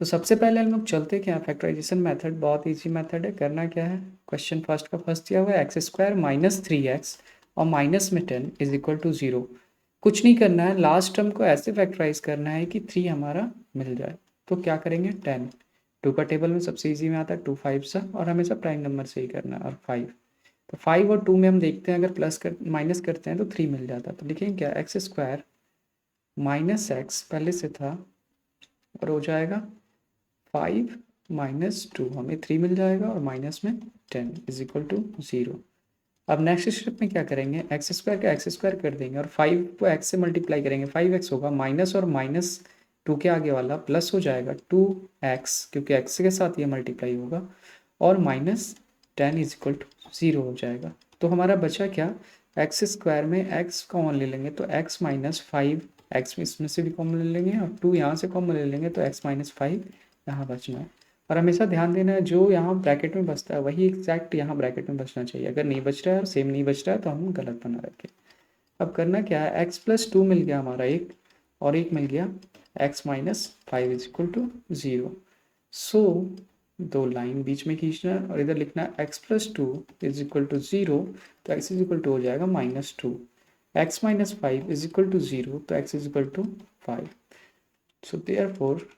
सबसे पहले हम लोग चलते क्या, फैक्टराइजेशन मेथड बहुत इजी मेथड है। करना क्या है, क्वेश्चन फर्स्ट का फर्स्ट दिया हुआ है एक्स स्क्वायर माइनस 3x और माइनस में 10 इज इक्वल टू 0। कुछ नहीं करना है, लास्ट टर्म को ऐसे फैक्टराइज करना है कि 3 हमारा मिल जाए। तो क्या करेंगे, 10 टू का टेबल में सबसे इजी में आता है 2 5 सा, और हमेशा प्राइम नंबर से ही करना है। और 5, तो 5 और 2 में हम देखते हैं अगर प्लस कर माइनस करते हैं तो 3 मिल जाता है। तो लिखेंगे क्या, एक्स स्क्वायर माइनस एक्स पहले से था और हो जाएगा 5 माइनस 2, हमें 3 मिल जाएगा, और माइनस में 10 इज इक्वल टू 0। अब नेक्स्ट स्टेप में क्या करेंगे, एक्स स्क्वायर का एक्स स्क्वायर कर देंगे और 5 को एक्स से मल्टीप्लाई करेंगे, 5x होगा, माइनस और माइनस 2 के आगे वाला प्लस हो जाएगा 2x, क्योंकि x के साथ ये मल्टीप्लाई होगा, और माइनस 10 इज इक्वल टू 0 हो जाएगा। तो हमारा बचा क्या, एक्स स्क्वायर में x कॉमन ले लेंगे तो x माइनस 5, एक्स इसमें से भी कॉमन ले लेंगे और 2 यहाँ से कॉमन ले लेंगे तो x माइनस 5 यहाँ बचना है। और हमेशा ध्यान देना है जो यहाँ ब्रैकेट में बचता है वही एग्जैक्ट यहाँ ब्रैकेट में बचना चाहिए। अगर नहीं बच रहा है और सेम नहीं बच रहा है तो हम गलत बना रखें। अब करना क्या है, x प्लस 2 मिल गया हमारा एक, और एक मिल गया x minus 5 is equal to 0। So दो लाइन बीच में खींचना है और इधर लिखना है x plus 2 is equal to 0, तो x इज इक्वल टू हो जाएगा minus 2, x minus 5 is equal to 0, तो x is equal to 5। So therefore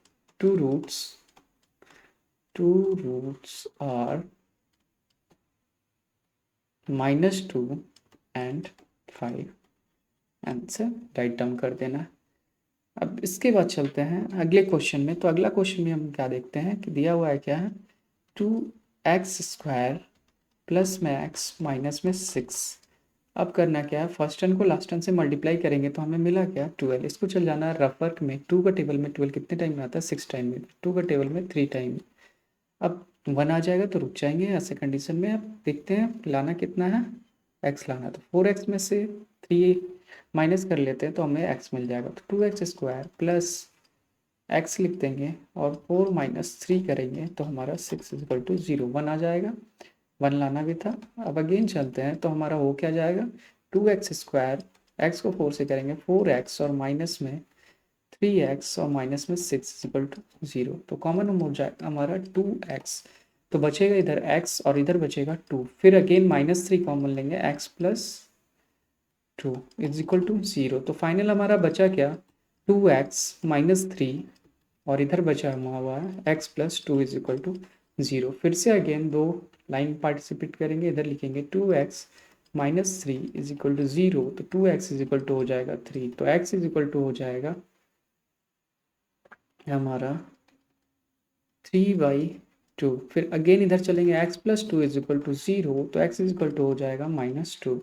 two roots are -2 and 5। Answer write down कर देना है। अब इसके बाद चलते हैं अगले क्वेश्चन में। तो अगला क्वेश्चन में हम क्या देखते हैं कि दिया हुआ है क्या है, 2x² प्लस में x माइनस में 6। अब करना क्या है, फर्स्ट टर्म को लास्ट टर्म से मल्टीप्लाई करेंगे तो हमें मिला क्या, 12। इसको चल जाना है रफ वर्क में। 2 का टेबल में 12 कितने टाइम में आता है, 6 टाइम में। 2 का टेबल में 3 टाइम। अब 1 आ जाएगा तो रुक जाएंगे ऐसे कंडीशन में। अब देखते हैं लाना कितना है, x लाना। तो 4x में से 3 माइनस कर लेते हैं तो हमें x मिल जाएगा। तो 2x स्क्वायर प्लस x लिख देंगे और 4 माइनस 3 करेंगे तो हमारा 6 इज इक्वल टू 0। 1 आ जाएगा, 1 लाना भी था। अब अगेन चलते हैं तो हमारा हो क्या जाएगा, 2x स्क्वायर, x को 4 से करेंगे 4x और माइनस में 3x और माइनस में 6 इक्वल टू 0। तो कॉमन हो जाएगा हमारा 2x, तो बचेगा इधर x और इधर बचेगा 2। फिर अगेन -3 कॉमन लेंगे, x plus 2 is equal to 0। तो फाइनल हमारा बचा क्या, 2x माइनस 3 और इधर बचा हुआ है x plus 2 is equal to 0। फिर से अगेन दो लाइन पार्टिसिपेट करेंगे, इधर लिखेंगे 2x minus 3 is equal to 0। तो 2x इज इक्वल टू हो जाएगा 3, तो x इज इक्वल टू हो जाएगा हमारा 3/2। फिर अगेन इधर चलेंगे, x plus 2 is equal to 0, तो x इज इक्वल टू हो जाएगा -2।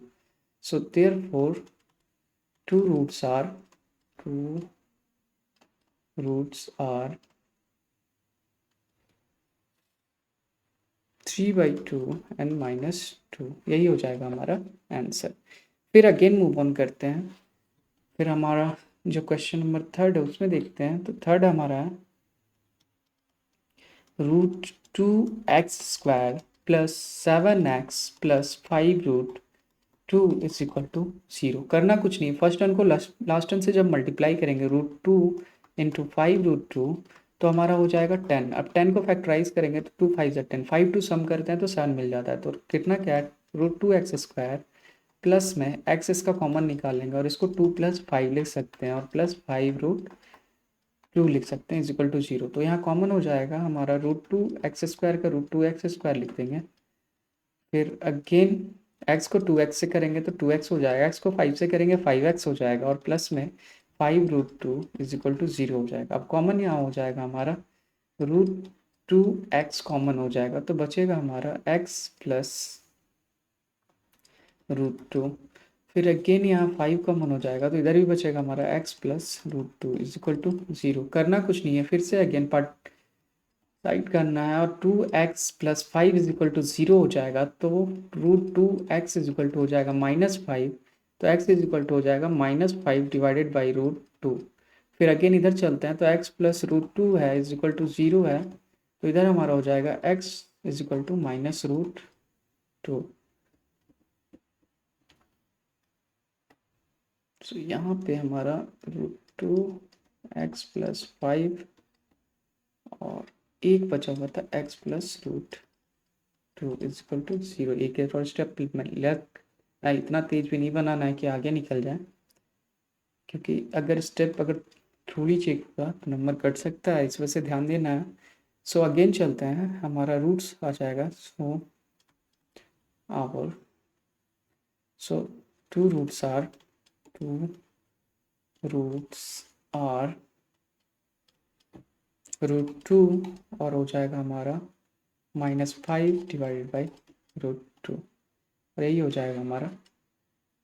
So therefore two roots are 3/2 and -2। यही हो जाएगा हमारा आंसर। फिर अगेन मूव ऑन करते हैं। फिर हमारा जो क्वेश्चन नंबर 3 है उसमें देखते हैं। तो 3 हमारा है √2x² plus 7x plus 5√2 is equal to 0। करना कुछ नहीं, फर्स्ट टर्म को लास्ट टर्म से जब मल्टीप्लाई करेंगे √2 इंटू 5√2 तो हमारा हो जाएगा 10। अब 10 को फैक्टराइज करेंगे तो 2 5 10, 5 2 सम करते हैं तो 7 मिल जाता है। तो कितना क्या है, √2x² प्लस में x इसका कॉमन निकाल लेंगे और इसको 2 + 5 लिख सकते हैं और प्लस 5√2 लिख सकते हैं इज इक्वल टू 0। तो यहाँ कॉमन हो जाएगा हमारा √2x² का √2x² लिख देंगे। फिर अगेन x को 2x से करेंगे तो 2x हो जाएगा, x को 5 से करेंगे 5x हो जाएगा, और प्लस में 5√2 इज इक्वल टू 0 हो जाएगा। अब कॉमन यहाँ हो जाएगा हमारा √2x कॉमन हो जाएगा, तो बचेगा हमारा x प्लस √2। फिर अगेन यहाँ 5 कॉमन हो जाएगा तो इधर भी बचेगा हमारा x plus √2 is equal to 0। करना कुछ नहीं है, फिर से अगेन पार्ट साइड करना है और 2x plus 5 is equal to 0 हो जाएगा। तो √2x इज इक्वल टू हो जाएगा -5, तो x इज इक्वल टू हो जाएगा -5 डिवाइडेड बाई √2। फिर अगेन इधर चलते हैं तो x प्लस √2 है इज इक्वल टू 0 है, तो इधर हमारा हो जाएगा x इज इक्वल टू -√2। तो यहाँ पे हमारा √2x प्लस 5 और एक बचा हुआ था x plus root two is equal to 0। एक और स्टेप में लेफ्ट, इतना तेज भी नहीं बनाना है कि आगे निकल जाए, क्योंकि अगर स्टेप अगर थोड़ी चेक होगा तो नंबर कट सकता है, इस वजह से ध्यान देना है। सो अगेन चलते हैं, हमारा रूट्स आ जाएगा। Our so two roots are root two, और हो जाएगा हमारा -5 डिवाइडेड बाई रूट टू, और यही हो जाएगा हमारा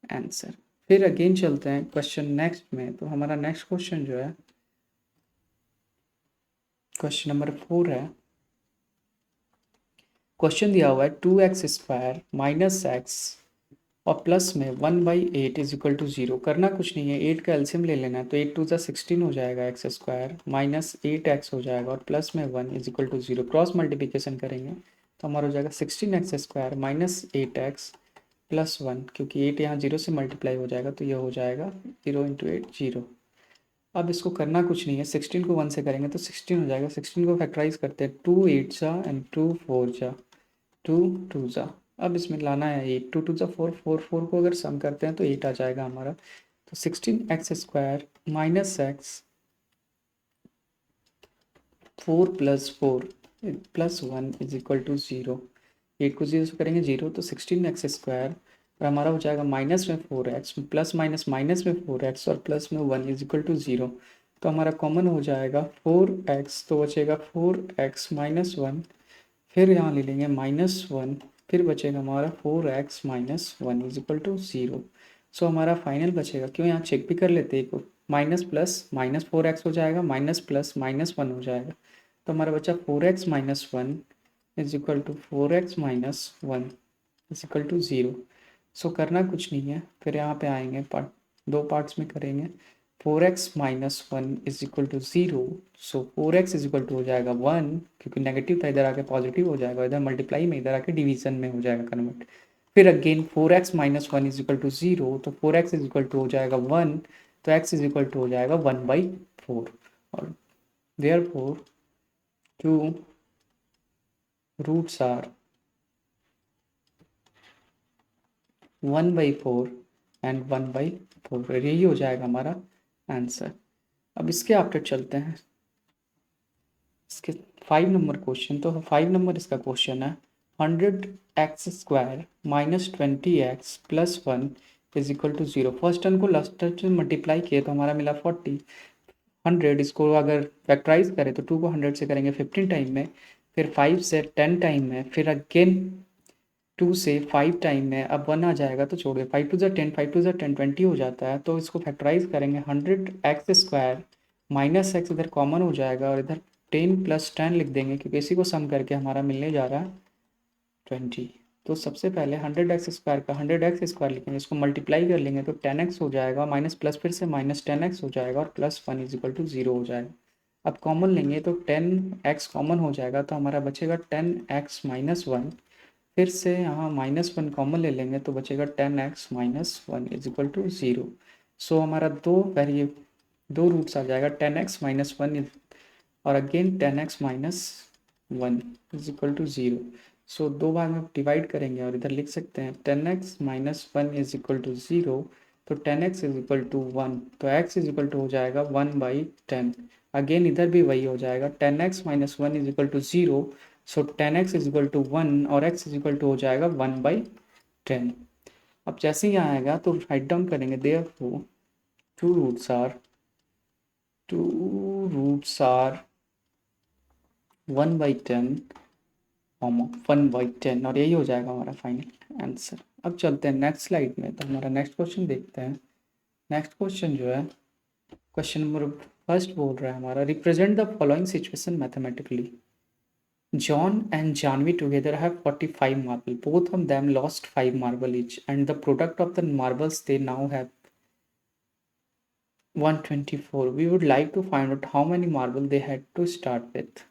आंसर। फिर अगेन चलते हैं क्वेश्चन नेक्स्ट में। तो हमारा नेक्स्ट क्वेश्चन जो है क्वेश्चन नंबर 4 है। क्वेश्चन दिया हुआ है 2x² माइनस एक्स और प्लस में 1/8 इज इक्वल टू 0। करना कुछ नहीं है, 8 का एलसीएम ले लेना है। तो 8 टू ज़ा 16 हो जाएगा x² माइनस 8x हो जाएगा और प्लस में 1 is equal to 0। Cross multiplication करेंगे तो हमारा हो जाएगा 16x² माइनस 8x प्लस 1, क्योंकि 8 यहाँ 0 से मल्टीप्लाई हो जाएगा तो यह हो जाएगा 0 × 8 0। अब इसको करना कुछ नहीं है, 16 को 1 से करेंगे तो 16 हो जाएगा। 16 को फैक्टराइज करते हैं, 2 8 जा एंड 2 4 जा, 2 2 जा। अब इसमें लाना है 8, 2 2 जा 4, 4 4 को अगर सम करते हैं तो 8 आ जाएगा हमारा। तो 16x² minus x 4 plus 4 plus 1 is equal to 0। 8 को 0 से करेंगे 0, तो 16x² और हमारा हो जाएगा माइनस में 4x प्लस माइनस माइनस में 4x और प्लस में 1 इज इक्वल टू 0। तो हमारा कॉमन हो जाएगा 4x, तो बचेगा 4x माइनस 1, फिर यहाँ ले लेंगे -1, फिर बचेगा हमारा 4x minus 1 is equal to 0। So हमारा फाइनल बचेगा, क्यों यहाँ चेक भी कर लेते हैं, माइनस प्लस माइनस 4x हो जाएगा, माइनस प्लस माइनस 1 हो जाएगा। तो हमारा बचा 4x minus 1 is equal to 4x minus 1 is equal to 0। So करना कुछ नहीं है, फिर यहाँ पे आएंगे दो पार्ट्स में करेंगे। 4x minus 1 is equal to 0। So 4x is equal to हो जाएगा 1, क्योंकि नेगेटिव था इधर आके पॉजिटिव हो जाएगा, इधर मल्टीप्लाई में इधर आके डिवीजन में हो जाएगा कन्वर्ट। फिर again 4x minus 1 is equal to 0, तो 4x इज इक्वल टू हो जाएगा 1, तो x इज इक्वल टू हो जाएगा 1/4। और therefore two roots are 1/4 and 1/4, यही हो जाएगा हमारा आंसर। अब इसके आफ्टर चलते हैं इसके 5 नंबर क्वेश्चन। तो 5 नंबर इसका क्वेश्चन है 100x² minus 20x plus 1 is equal to 0। First term को लास्ट टर्म से मल्टीप्लाई किए तो हमारा मिला 40। 100 इसको अगर फैक्टराइज करें तो 2 को 100 से करेंगे 15 टाइम में, फिर 5 से 10 टाइम में, फिर अगेन 2 से 5 टाइम में। अब 1 आ जाएगा तो छोड़ दे, 5 टू ज़ा 10, 5 टू ज़ा 10 20 हो जाता है। तो इसको फैक्टराइज करेंगे 100x² माइनस एक्स इधर कॉमन हो जाएगा और इधर 10 प्लस 10 लिख देंगे, क्योंकि इसी को सम करके हमारा मिलने जा रहा है 20। तो सबसे पहले 100x² का 100x² लिखेंगे, इसको मल्टीप्लाई कर लेंगे तो 10x हो जाएगा, माइनस प्लस फिर से माइनस 10x हो जाएगा और प्लस 1 इज इक्वल टू 0 हो जाएगा। अब कॉमन लेंगे तो 10x कॉमन हो जाएगा, तो हमारा बचेगा 10x माइनस 1। फिर से यहाँ -1 कॉमन ले लेंगे तो बचेगा 10x minus 1 is equal to 0। So हमारा दो रूट्स आ जाएगा 10x माइनस 1 और again 10x minus 1 is equal to 0। So दो भाग में डिवाइड करेंगे और इधर लिख सकते हैं 10x minus 1 is equal to 0। तो 10x इज इक्वल टू 1, तो x इज इक्वल टू हो जाएगा 1/10। अगेन इधर भी वही हो जाएगा 10x minus 1 is equal to 0। So 10x is equal to 1 और x इज इक्वल टू हो जाएगा 1/10। अब जैसे ही आएगा तो राइट डाउन करेंगे, देयरफॉर टू रूट्स आर 1/10 1/10, और यही हो जाएगा हमारा फाइनल आंसर। अब चलते हैं नेक्स्ट स्लाइड में, तो हमारा नेक्स्ट क्वेश्चन देखते हैं। नेक्स्ट क्वेश्चन जो है क्वेश्चन नंबर फर्स्ट बोल रहा है हमारा, represent the following situation mathematically. John and Janvi together have 45 marble. Both of them lost 5 marble each, and the product of the marbles they now have 124. We would like to find out how many marble they had to start with.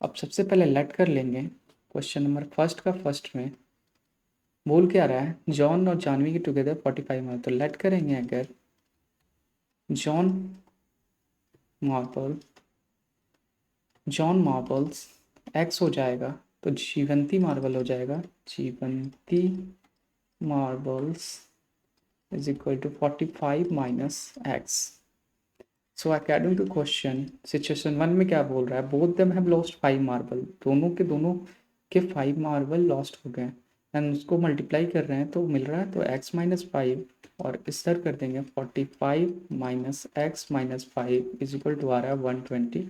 अब सबसे पहले late कर लेंगे question number first का first में बोल क्या रहा है, जॉन और जानवी के टुगेदर 45 मार्बल। तो लेट करेंगे अगर John marble John marbles X हो जाएगा, तो जीवंती मार्बल हो जाएगा, Jeevanti marbles is equal to 45 minus X. So according to question situation 1 में क्या बोल रहा है, both them have lost 5 marble, दोनों के 5 मार्बल लॉस्ट हो गए एंड उसको मल्टीप्लाई कर रहे हैं तो मिल रहा है, तो x माइनस 5 और इस तरह कर देंगे 45 minus X minus 5 is equal to आ रहा है 124।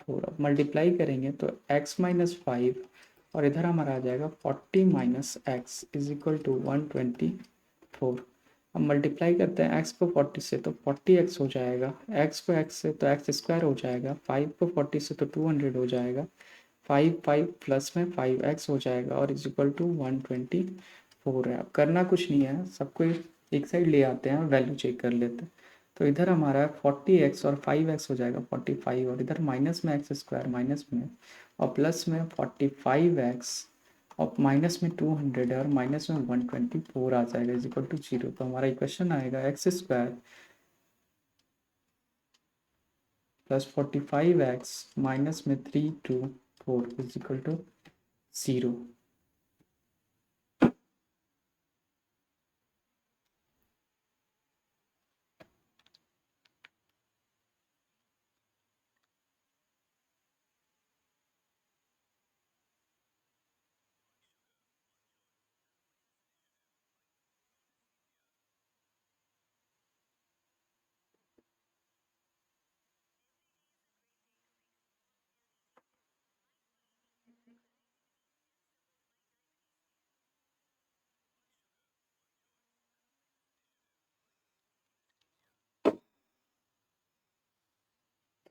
अब मल्टीप्लाई करेंगे तो x माइनस 5 और इधर हमारा आ जाएगा 40 minus x is equal to 124। अब मल्टीप्लाई करते हैं x को 40 से तो 40x हो जाएगा, x को x से तो एक्स स्क्वायर हो जाएगा, 5 को 40 से तो 200 हो जाएगा, 5 प्लस में 5x हो जाएगा और इज इक्वल टू 124 है। अब करना कुछ नहीं है, सबको एक साइड ले आते हैं और वैल्यू चेक कर लेते हैं। तो इधर हमारा 40x और 5x हो जाएगा 45 और इधर माइनस में एक्स स्क्वायर माइनस में और प्लस में 45x और माइनस में 200 है और माइनस में 124 आ जाएगा इज इक्वल टू 0। तो हमारा इक्वेशन आएगा x square plus 45x minus में 324 इज इक्वल टू 0।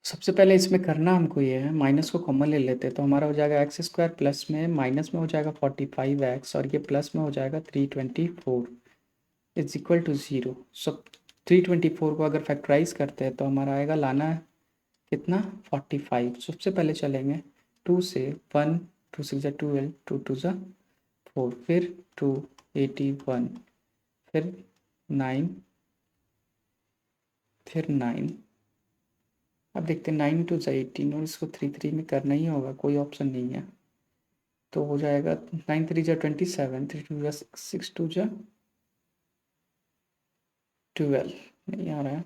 सबसे पहले इसमें करना हमको ये है, माइनस को कॉमन ले लेते हैं तो हमारा हो जाएगा एक्स स्क्वायर प्लस में माइनस में हो जाएगा 45x और ये प्लस में हो जाएगा 324 इज इक्वल टू 0। सब 324 को अगर फैक्टराइज करते हैं तो हमारा आएगा, लाना है कितना 45। सबसे पहले चलेंगे 2 से 1, 2 6 12, 2 2 4, फिर 2 81, फिर 9, फिर 9। अब देखते हैं 9 2 18 और इसको 3 3 में करना ही होगा, कोई ऑप्शन नहीं है। तो हो जाएगा 9 3 27, 3 2 6 2 12, नहीं आ रहा है,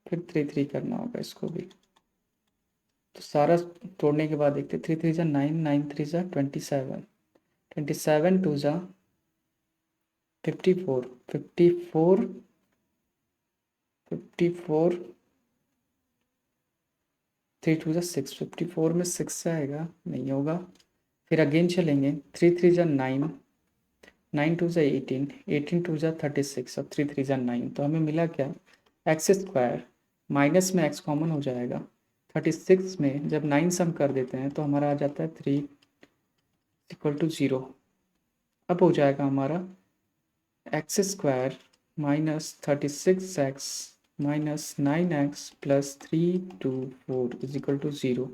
फिर 3 3 करना होगा इसको भी। तो सारा तोड़ने के बाद देखते 3 3 9, 9 3 27, 27 2 54, 54 54 3 2 6, 54 में 6 से आएगा, नहीं होगा। फिर अगेन चलेंगे 3 3 9, 9 2 18, 18 2 36 और 3 3 9। तो हमें मिला क्या, एक्स स्क्वायर माइनस में एक्स कॉमन हो जाएगा, 36 में जब 9 सम कर देते हैं तो हमारा आ जाता है 3 इक्वल टू 0। अब हो जाएगा हमारा x square minus 36x minus 9x plus 324 is equal to 0।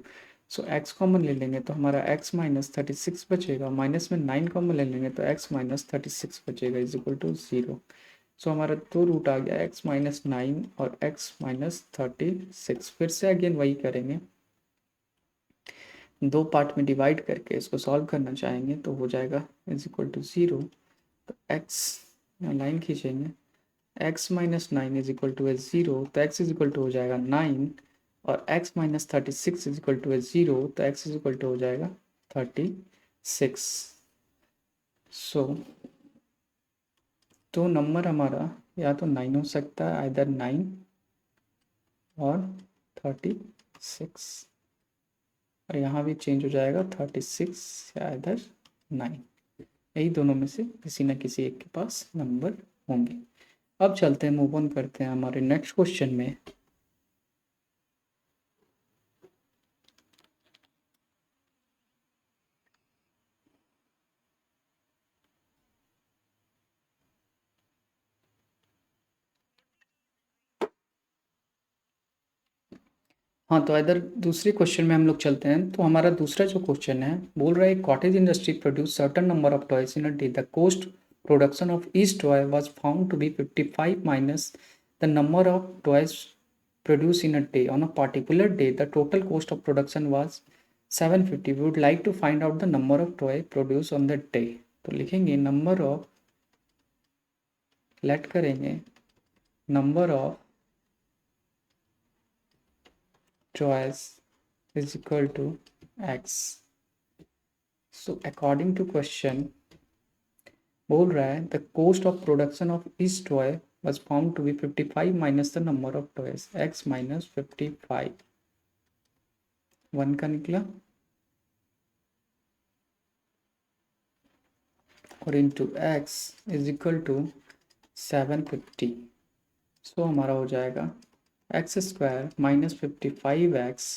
So x common ले लेंगे तो हमारा x माइनस 36 बचेगा, माइनस में 9 कॉमन ले लेंगे तो x माइनस 36 बचेगा इज इक्वल टू 0। सो हमारा दो रूट आ गया, x माइनस 9 और x माइनस 36। फिर से अगेन वही करेंगे, दो पार्ट में डिवाइड करके इसको सॉल्व करना चाहेंगे तो हो जाएगा इज इक्वल टू 0। तो x लाइन खींचेंगे, x minus 9 is equal to 0, तो x इज इक्वल टू हो जाएगा 9 और x minus 36 is equal to 0, तो x इज इक्वल टू हो जाएगा 36। सो तो नंबर हमारा या तो 9 हो सकता है, आइदर 9 और 36, और यहाँ भी चेंज हो जाएगा 36 या इधर 9, यही दोनों में से किसी न किसी एक के पास नंबर होंगे। अब चलते हैं, मूव ऑन करते हैं हमारे नेक्स्ट क्वेश्चन में। हाँ, तो इधर दूसरे क्वेश्चन में हम लोग चलते हैं। तो हमारा दूसरा जो क्वेश्चन है बोल रहा है cottage industry produce certain number of toys in a day, the cost production of each toy was found to be 55 minus the number of toys produced in a day. On a particular day, the total cost of production was 750 we would like to find out the number of toy produced on the day. तो लिखेंगे number of, let करेंगे number of toys is equal to x. So according to question बोल रहा है the cost of production of each toy was found to be 55 minus the number of toys, x minus 55. 1 का निकला और into x is equal to 750. So हमारा हो जाएगा x square minus 55x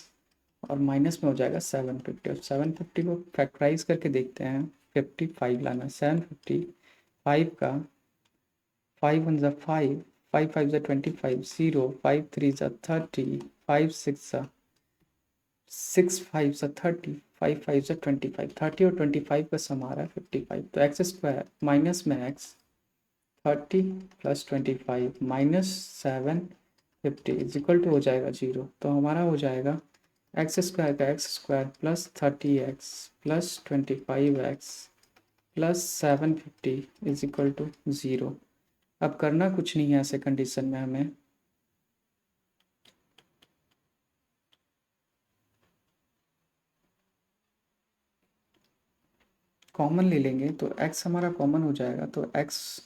और माइनस में हो जाएगा 750. और 750 को फैक्टराइज करके देखते हैं. 55 लाना, 755 का 5 1 ज़ा 5, 5 5 ज़ा 25, 0 5 3 ज़ा 30, 5 6 ज़ा 6 5 ज़ा 30, 5 5 ज़ा 25. 30 और 25 का सम आ रहा है 55. तो एक्स स्क्वायर माइनस में x 30 plus 25 minus 750 is equal to हो जाएगा 0. तो हमारा हो जाएगा एक्स स्क्वायर का x square plus 30x plus 25x plus 750 is equal to 0. अब करना कुछ नहीं है ऐसे कंडीशन में, हमें कॉमन ले लेंगे. तो x हमारा कॉमन हो जाएगा. तो x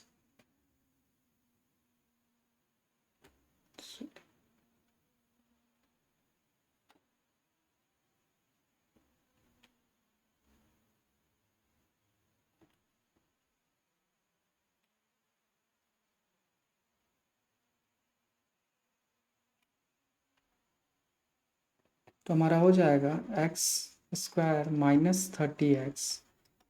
तो हमारा हो जाएगा x square minus 30x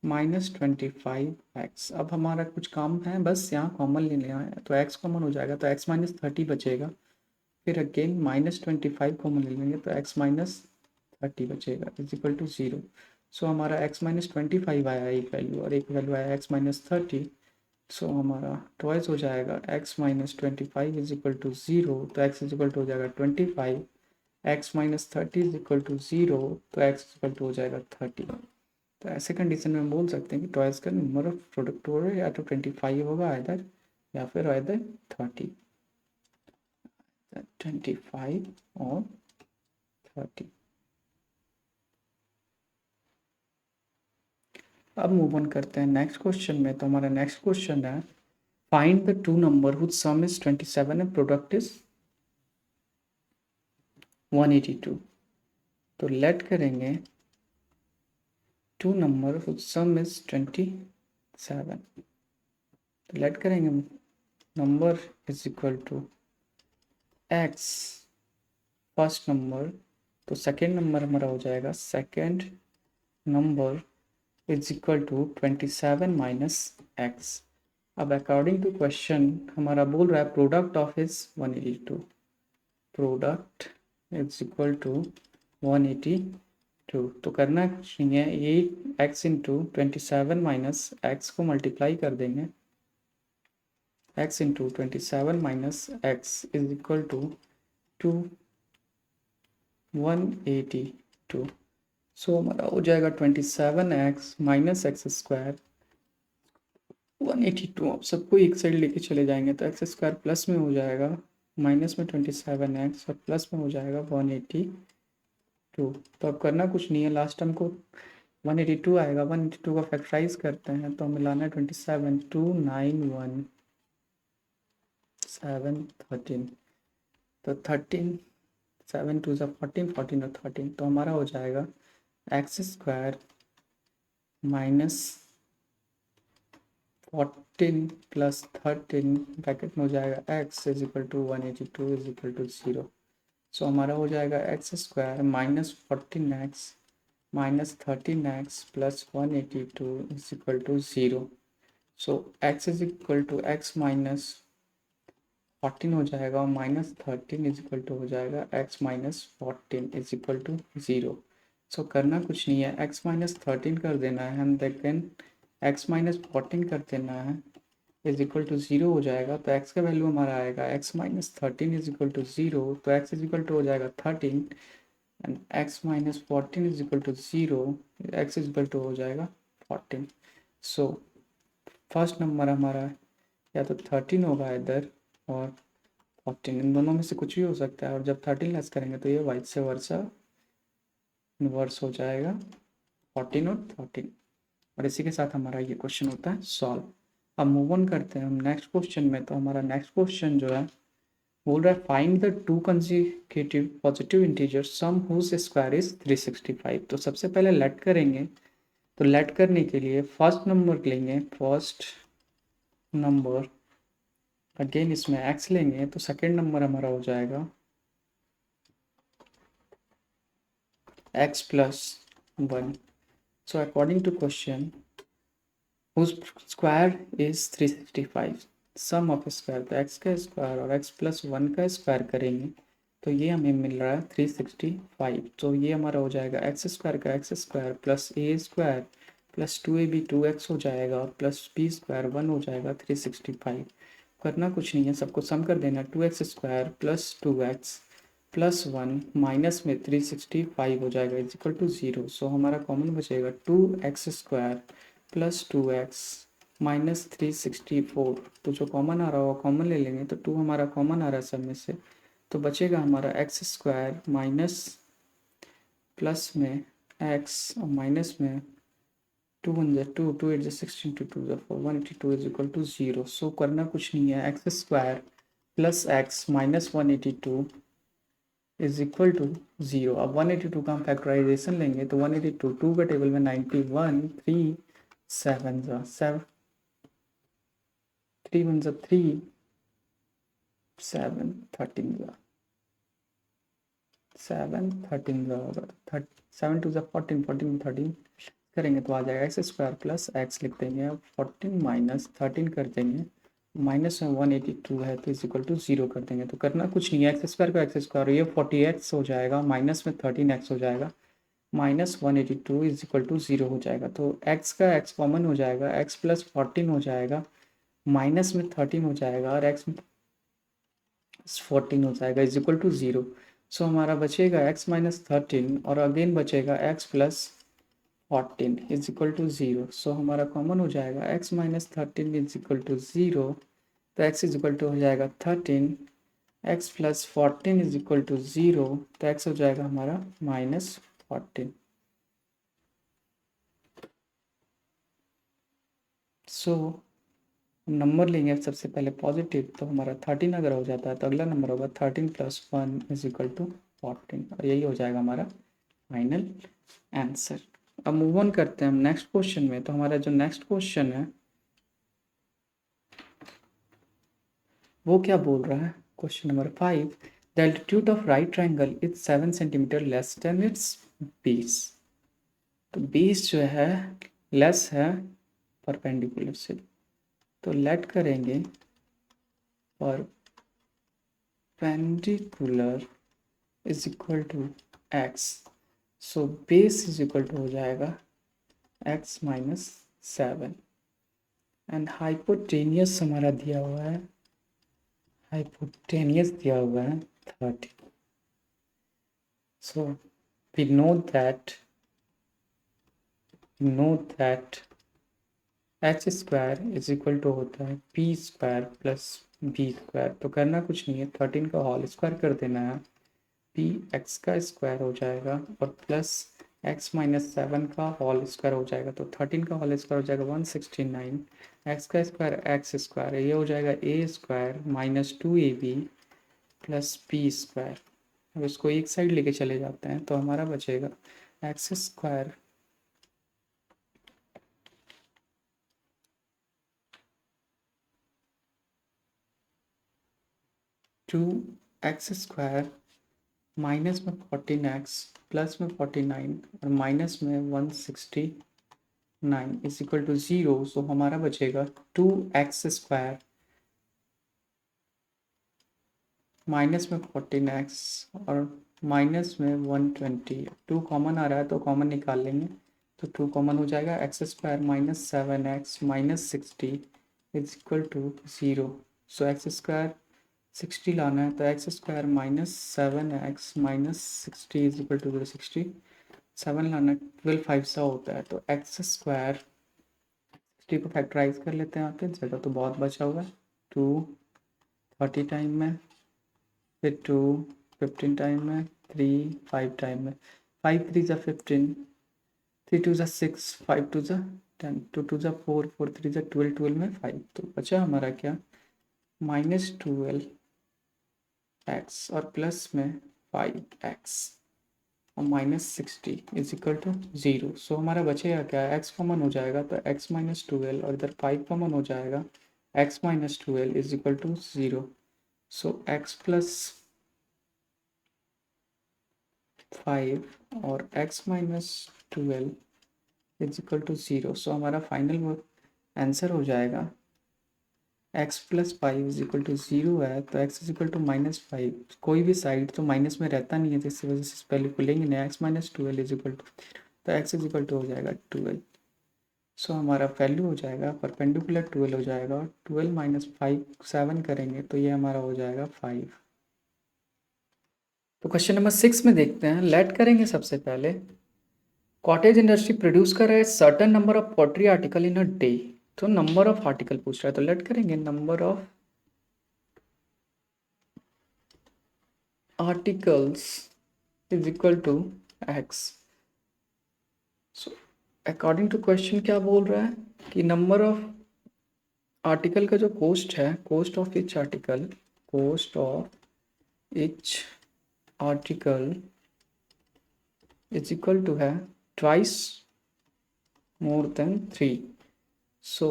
minus 25x. अब हमारा कुछ काम है, बस यहाँ कॉमन ले लेना है. तो x कॉमन हो जाएगा तो x माइनस 30 बचेगा. फिर अगेन माइनस 25 कॉमन ले लेंगे तो x माइनस 30 बचेगा इज इक्वल टू 0. सो हमारा x माइनस 25 आया एक वैल्यू और एक वैल्यू आया x माइनस 30. सो हमारा ट्वाइस हो जाएगा x minus 25 is equal to 0. तो x इज इक्वल टू हो जाएगा 25. x minus 30 is equal to 0. तो x इज इक्वल टू हो जाएगा 30. तो ऐसे कंडीशन में हम बोल सकते हैं कि टॉयज़ का नंबर ऑफ प्रोडक्ट होगा या तो 25 होगा आइदर, या फिर आइदर 30. 25 और 30. अब मूव ऑन करते हैं नेक्स्ट क्वेश्चन में. तो हमारा नेक्स्ट क्वेश्चन है find the two number whose sum is 27 and product is 182. तो लेट करेंगे two number whose sum is 27. तो लेट करेंगे number is equal to x first number. तो सेकेंड नंबर हमारा हो जाएगा second number is equal to 27 minus x. अब according to question हमारा बोल रहा है product of is 182. Product is equal to 182. तो करना कुछ नहीं है, ये x इंटू 27 माइनस एक्स को मल्टीप्लाई कर देंगे. x into 27 minus x is equal to 182. So हमारा हो जाएगा 27x माइनस एक्स स्क्वायर 182. अब सबको एक साइड लेके चले जाएंगे तो एक्स स्क्वायर प्लस में हो जाएगा माइनस में 27x और प्लस में हो जाएगा 182. तो अब करना कुछ नहीं है, लास्ट टर्म को 182 आएगा. 182 का फैक्टराइज करते हैं तो हमें लाना है 27 2 9 1 7 13. तो 13 7 2 14 14 और 13. तो हमारा हो जाएगा x square minus 14 plus 13 bracket में हो जाएगा x is equal to 182 is equal to 0. So हमारा हो जाएगा x square minus 14x minus 13x plus 182 is equal to 0. So x is equal to x minus 14 हो जाएगा और माइनस 13 इज इक्वल टू हो जाएगा x minus 14 is equal to 0. So करना कुछ नहीं है, x माइनस 13 कर देना है हम देखें, x माइनस 14 कर देना है इज इक्वल टू 0 हो जाएगा. तो x का वैल्यू हमारा आएगा x minus 13 is equal to 0. तो x इज इक्वल टू हो जाएगा 13 and x minus 14 is equal to 0, x is equal to हो जाएगा 14। सो फर्स्ट नंबर हमारा या तो 13 होगा इधर, और 14, इन दोनों में से कुछ भी हो सकता है। और जब 13 लेस करेंगे तो ये वाइट से वर्सा इन्वर्स हो जाएगा 14 और 13। और इसी के साथ हमारा ये क्वेश्चन होता है सॉल्व। अब मूव ऑन करते हैं हम नेक्स्ट क्वेश्चन में। तो हमारा नेक्स्ट क्वेश्चन जो है बोल रहा है find the two consecutive positive integer sum whose square is 365। तो सबसे पहले लेट करेंगे। तो लेट करने के लिए फर्स्ट नंबर लेंगे, फर्स्ट नंबर अगेन इसमें x लेंगे, तो सेकेंड नंबर हमारा हो जाएगा x plus 1। So according to question whose square is 365, sum of square, तो x का स्क्वायर और x प्लस 1 का स्क्वायर करेंगे तो ये हमें मिल रहा है 365। तो ये हमारा हो जाएगा एक्स स्क्वायर का एक्स स्क्वायर प्लस ए स्क्वायर प्लस 2ab 2x हो जाएगा और प्लस बी स्क्वायर 1 हो जाएगा 365। करना कुछ नहीं है, सबको सम कर देना। 2x square plus 2x plus 1 minus में 365 हो जाएगा इज इक्वल टू 0। सो हमारा कॉमन बचेगा 2x square plus 2x minus 364। तो जो कॉमन आ रहा होगा कॉमन ले लेंगे, तो 2 हमारा कॉमन आ रहा है सब में से, तो बचेगा हमारा एक्स स्क्वायर माइनस प्लस में एक्स और माइनस में 2 1 जा 2 2 8 जा 16 2 2 जा 4 182 इज इक्वल टू 0। सो करना कुछ नहीं है, x square plus x minus 182 is equal to 0। अब 182 का हम फैक्टराइजेशन लेंगे तो 182 2 का टेबल में 91 3 7 जा 7 3 1 जा 3 7 13 जा 7 13 जा होगा 7 2 जा 14 14 13 करेंगे तो आ जाएगा एक्स स्क्वायर प्लस एक्स लिख देंगे। अब 14 माइनस 13 कर देंगे, माइनस में 182 है तो इज इक्वल टू 0 कर देंगे। तो करना कुछ नहीं है, एक्स स्क्वायर का एक्स स्क्वायर, ये 40x हो जाएगा माइनस में 13x हो जाएगा माइनस 182 इज इक्वल टू 0 हो जाएगा। तो x का x कॉमन हो जाएगा, x प्लस 14 हो जाएगा माइनस में 13 हो जाएगा और x 14 हो जाएगा इज इक्वल टू 0। सो हमारा बचेगा x माइनस 13 और अगेन बचेगा x plus 14 is equal to 0। So हमारा कॉमन हो जाएगा x minus 13 is equal to 0। तो x इज इक्वल टू हो जाएगा 13, x plus 14 is equal to 0, तो x हो जाएगा हमारा माइनस 14। सो नंबर लेंगे सबसे पहले पॉजिटिव, तो हमारा 13 अगर हो जाता है तो अगला नंबर होगा 13 प्लस 1 इज इक्वल टू 14 और यही हो जाएगा हमारा फाइनल आंसर। अब मूव ऑन करते हैं हम नेक्स्ट क्वेश्चन में। तो हमारा जो नेक्स्ट क्वेश्चन है वो क्या बोल रहा है, question number 5, the altitude of right triangle is 7 centimetre less than its base. तो बेस जो है लेस है परपेंडिकुलर से, तो लेट करेंगे perpendicular is equal to x. So base is equal to हो जाएगा एक्स माइनस 7 एंड हाइपोटेनियस हमारा दिया हुआ है, हाइपोटेनियस दिया हुआ है 30। So we know that H square is equal to होता है P square plus B square. तो करना कुछ नहीं है, 13 का होल स्क्वायर कर देना है, पी एक्स का स्क्वायर हो जाएगा और प्लस एक्स माइनस 7 का होल स्क्वायर हो जाएगा। तो 13 का होल स्क्वायर हो जाएगा 169, एक्स का स्क्वायर एक्स स्क्वायर, ये हो जाएगा A square minus 2ab plus B square. अब इसको एक साइड लेके चले जाते हैं तो हमारा बचेगा x square to x square minus में 14x प्लस में 49 और माइनस में 169 इज इक्वल टू 0। सो हमारा बचेगा 2x स्क्वायर माइनस में 14x और माइनस में 120। 2 कॉमन आ रहा है तो कॉमन निकाल लेंगे, तो 2 कॉमन हो जाएगा, x square minus 7x minus 60 is equal to 0। So x square 60 लाना है तो x square minus 7x minus 60 is equal to 60। 7 लाना 12 5 सा होता है तो एक्स स्क्वायर 60 को फैक्टराइज कर लेते हैं यहाँ पे, जगह तो बहुत बचा हुआ है। 2 30 टाइम में, फिर 2 15 टाइम में, 3 5 टाइम में। 5 3 ज़ा 15, 3 2 ज़ा 6, 5 2 ज़ा 10, 2 2 ज़ा 4, 4 3 ज़ा 12, 12 में 5, तो बचा हमारा क्या -12x और प्लस में 5x और -60 इज इक्वल टू 0। सो हमारा बचेगा क्या, x कॉमन हो जाएगा तो x माइनस 12 और इधर 5 कॉमन हो जाएगा, x minus 12 is equal to 0। So x plus 5 और x minus 12 is equal to 0। So हमारा फाइनल आंसर हो जाएगा x plus 5 is equal to 0 है तो x इज इक्वल टू -5। कोई भी साइड तो माइनस में रहता नहीं है, तो इस वजह से पहले खुलेंगे नहीं। x minus 12 is equal to, तो x इज इक्वल टू हो जाएगा 12। सो हमारा वैल्यू हो जाएगा परपेंडिकुलर 12 हो जाएगा, और 12 माइनस 5 7 करेंगे तो ये हमारा हो जाएगा 5। तो क्वेश्चन नंबर 6 में देखते हैं, लेट करेंगे सबसे पहले। कॉटेज इंडस्ट्री प्रोड्यूस कर रहा है certain number of pottery article in a day, तो नंबर ऑफ आर्टिकल पूछ रहा है, तो लेट करेंगे number of articles is equal to x। So according to question क्या बोल रहा है कि नंबर ऑफ आर्टिकल का जो कोस्ट है, cost of each article, cost of each article is equal to है twice more than 3। So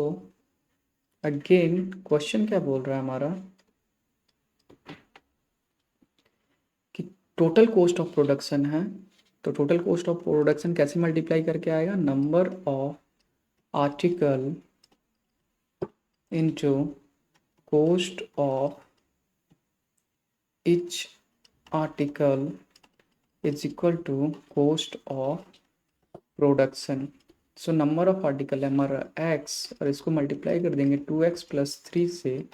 again question क्या बोल रहा है हमारा कि टोटल कॉस्ट ऑफ प्रोडक्शन है, तो टोटल कॉस्ट ऑफ प्रोडक्शन कैसे मल्टीप्लाई करके आएगा, number of article into cost of each article is equal to cost of production। So number of article है हमारा x और इसको मल्टीप्लाई कर देंगे 2x प्लस 3 से,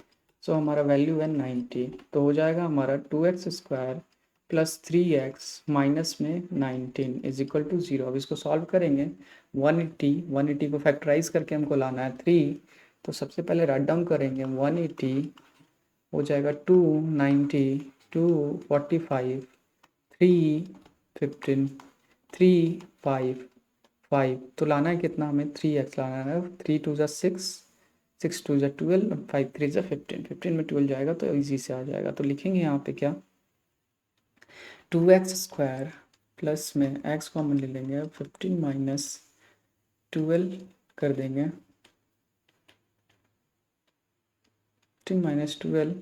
सो हमारा वैल्यू है 90। तो हो जाएगा हमारा 2x square plus 3x minus में 19 इज इक्वल टू 0। अब इसको सॉल्व करेंगे 180 को फैक्टराइज करके हमको लाना है 3, तो सबसे पहले राइट डाउन करेंगे 180 हो जाएगा 290 245 315 355, तो लाना है कितना हमें 3x लाना है, 3 2 ज़ा 6, 6 2 ज़ा 12 और 5 3 ज़ा 15, 15 में 12 जाएगा तो इजी से आ जाएगा। तो लिखेंगे यहाँ पे क्या 2x स्क्वायर प्लस में x कॉमन ले लेंगे, 15 माइनस 12 कर देंगे, 15 माइनस 12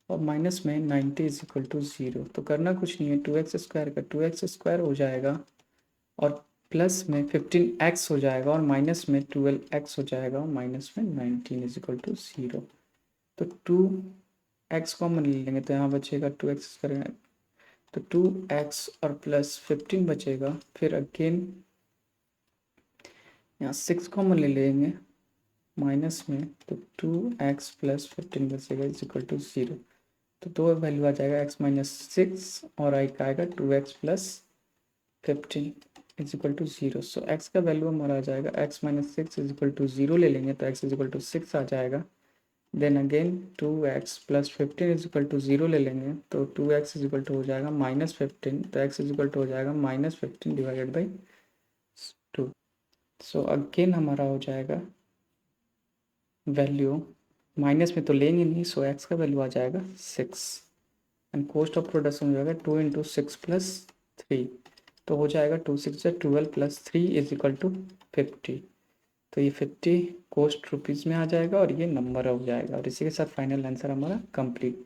और माइनस में 90 इज इक्वल टू 0। तो करना कुछ नहीं है, 2x स्क्वायर का 2x स्क्वायर हो जाएगा और प्लस में 15x हो जाएगा और माइनस में 12x हो जाएगा और माइनस में 19 इज इक्वल टू 0। तो 2x कॉमन ले लेंगे तो यहाँ बचेगा 2x स्क्वायर, तो 2x और प्लस 15 बचेगा, फिर अगेन यहाँ 6 कॉमन ले लेंगे माइनस में, तो 2x प्लस 15 बचेगा इज इक्वल टू 0। तो दो वैल्यू आ जाएगा x माइनस 6 और आई का आएगा 2x plus 15 is equal to 0। So x का वैल्यू हमारा आ जाएगा x minus 6 is equal to 0 ले लेंगे तो x इज इक्वल टू 6 आ जाएगा। Then again 2x plus 15 is equal to 0 ले लेंगे तो 2x इज इक्वल टू हो जाएगा -15, तो x इज इक्वल टू हो जाएगा -15 डिवाइडेड बाई 2। सो अगेन हमारा हो जाएगा वैल्यू, माइनस में तो लेंगे नहीं, सो x का वैल्यू आ जाएगा 6 एंड कॉस्ट ऑफ प्रोडक्शन हो जाएगा 2 इंटू 6 प्लस 3, तो हो जाएगा 2 6 से 12 प्लस 3 इज इक्वल टू 50। तो ये 50 कॉस्ट रुपीज़ में आ जाएगा और ये नंबर हो जाएगा, और इसी के साथ फाइनल आंसर हमारा कंप्लीट।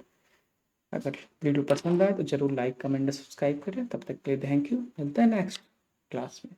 अगर वीडियो पसंद आए तो ज़रूर लाइक कमेंट सब्सक्राइब करें। तब तक के लिए थैंक यू, मिलते हैं नेक्स्ट क्लास में।